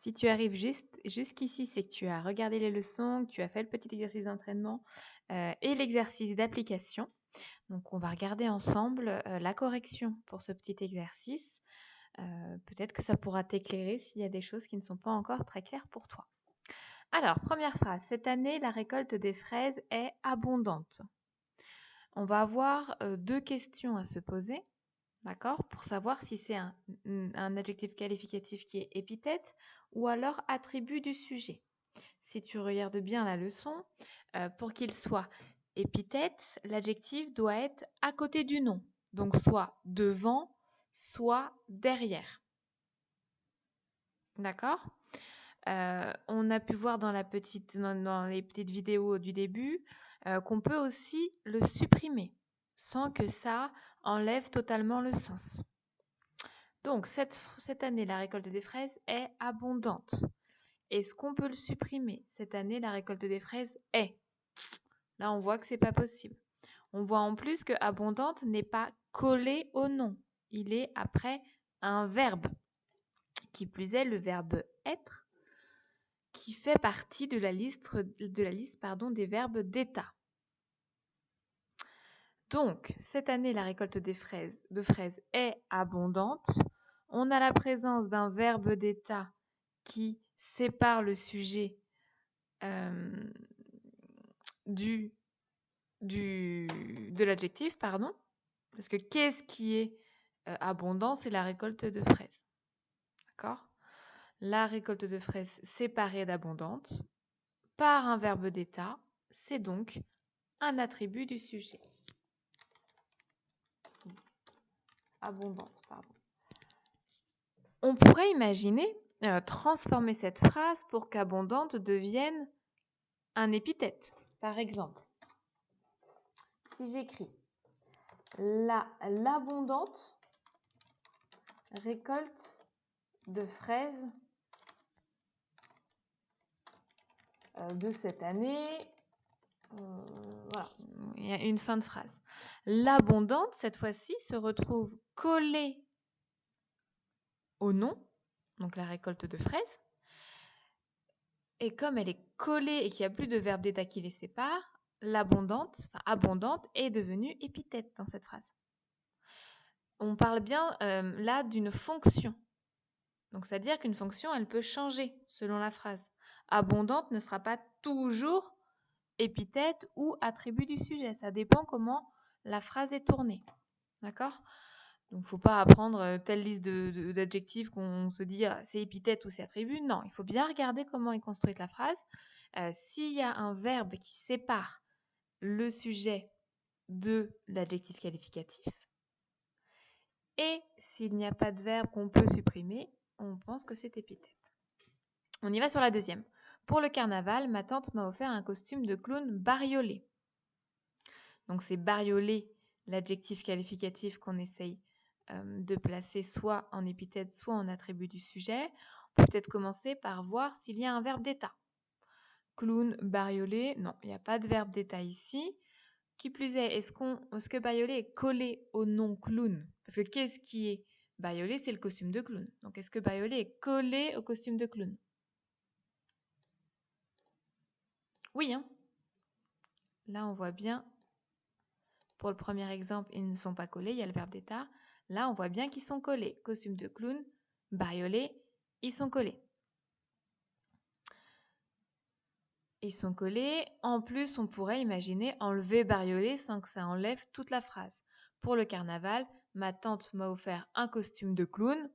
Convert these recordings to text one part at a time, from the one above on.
Si tu arrives jusqu'ici, c'est que tu as regardé les leçons, que tu as fait le petit exercice d'entraînement et l'exercice d'application. Donc, on va regarder ensemble la correction pour ce petit exercice. Peut-être que ça pourra t'éclairer s'il y a des choses qui ne sont pas encore très claires pour toi. Alors, première phrase. Cette année, la récolte des fraises est abondante. On va avoir deux questions à se poser. D'accord? Pour savoir si c'est un adjectif qualificatif qui est épithète ou alors attribut du sujet. Si tu regardes bien la leçon, pour qu'il soit épithète, l'adjectif doit être à côté du nom. Donc soit devant, soit derrière. D'accord? On a pu voir dans les petites vidéos du début qu'on peut aussi le supprimer sans que ça enlève totalement le sens. Donc, cette année, la récolte des fraises est abondante. Est-ce qu'on peut le supprimer? Cette année, la récolte des fraises est. Là, on voit que c'est pas possible. On voit en plus que abondante n'est pas collé au nom. Il est après un verbe. Qui plus est, le verbe être, qui fait partie de la liste des verbes d'état. Donc, cette année, la récolte de fraises est abondante. On a la présence d'un verbe d'état qui sépare le sujet de l'adjectif, pardon. Parce que qu'est-ce qui est abondant? C'est la récolte de fraises. D'accord? La récolte de fraises séparée d'abondante par un verbe d'état, c'est donc un attribut du sujet. Abondante, pardon. On pourrait imaginer transformer cette phrase pour qu'abondante devienne un épithète. Par exemple, si j'écris l'abondante récolte de fraises de cette année, voilà, il y a une fin de phrase. L'abondante, cette fois-ci, se retrouve collée au nom, donc la récolte de fraises. Et comme elle est collée et qu'il n'y a plus de verbe d'état qui les sépare, abondante est devenue épithète dans cette phrase. On parle bien là d'une fonction. Donc, c'est-à-dire qu'une fonction, elle peut changer selon la phrase. Abondante ne sera pas toujours épithète ou attribut du sujet. Ça dépend comment la phrase est tournée. D'accord? Donc, il ne faut pas apprendre telle liste d'adjectifs qu'on se dit c'est épithète ou c'est attribut. Non, il faut bien regarder comment est construite la phrase. S'il y a un verbe qui sépare le sujet de l'adjectif qualificatif et s'il n'y a pas de verbe qu'on peut supprimer, on pense que c'est épithète. On y va sur la deuxième. Pour le carnaval, ma tante m'a offert un costume de clown bariolé. Donc c'est bariolé l'adjectif qualificatif qu'on essaye de placer soit en épithète, soit en attribut du sujet. On peut peut-être commencer par voir s'il y a un verbe d'état. Clown, bariolé, non, il n'y a pas de verbe d'état ici. Qui plus est, est-ce que bariolé est collé au nom clown? Parce que qu'est-ce qui est bariolé? C'est le costume de clown. Donc est-ce que bariolé est collé au costume de clown? Oui, hein? Là, on voit bien, pour le premier exemple, ils ne sont pas collés, il y a le verbe d'état. Là, on voit bien qu'ils sont collés. Costume de clown, bariolé, ils sont collés. Ils sont collés. En plus, on pourrait imaginer enlever bariolé sans que ça enlève toute la phrase. Pour le carnaval, ma tante m'a offert un costume de clown.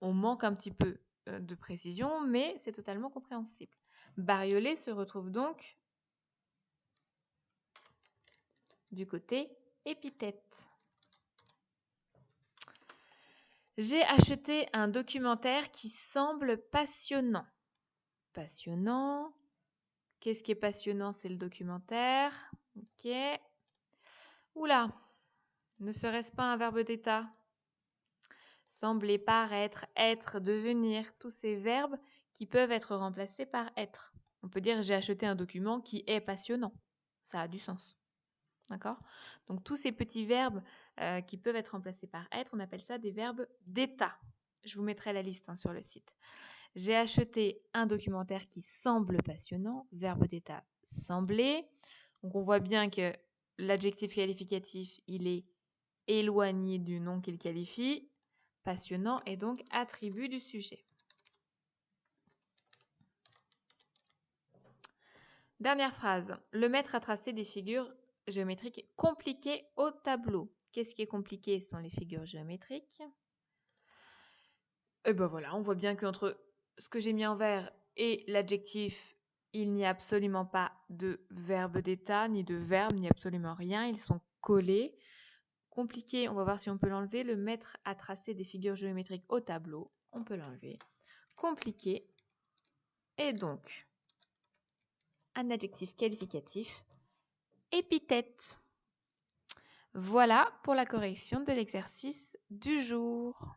On manque un petit peu de précision, mais c'est totalement compréhensible. Bariolé se retrouve donc du côté épithète. J'ai acheté un documentaire qui semble passionnant. Passionnant. Qu'est-ce qui est passionnant? C'est le documentaire. Ok. Oula, ne serait-ce pas un verbe d'état? Sembler, paraître, être, devenir, tous ces verbes qui peuvent être remplacés par être. On peut dire j'ai acheté un document qui est passionnant. Ça a du sens. D'accord? Donc tous ces petits verbes qui peuvent être remplacés par être, on appelle ça des verbes d'état. Je vous mettrai la liste sur le site. J'ai acheté un documentaire qui semble passionnant, verbe d'état sembler. Donc on voit bien que l'adjectif qualificatif, il est éloigné du nom qu'il qualifie. Passionnant est donc attribut du sujet. Dernière phrase. Le maître a tracé des figures géométriques compliquées au tableau. Qu'est-ce qui est compliqué? Ce sont les figures géométriques. Et ben voilà, on voit bien qu'entre ce que j'ai mis en vert et l'adjectif, il n'y a absolument pas de verbe d'état, ni de verbe, ni absolument rien. Ils sont collés. Compliqué, on va voir si on peut l'enlever. Le maître a tracé des figures géométriques au tableau. On peut l'enlever. Compliqué. Et donc, un adjectif qualificatif, épithète. Voilà pour la correction de l'exercice du jour.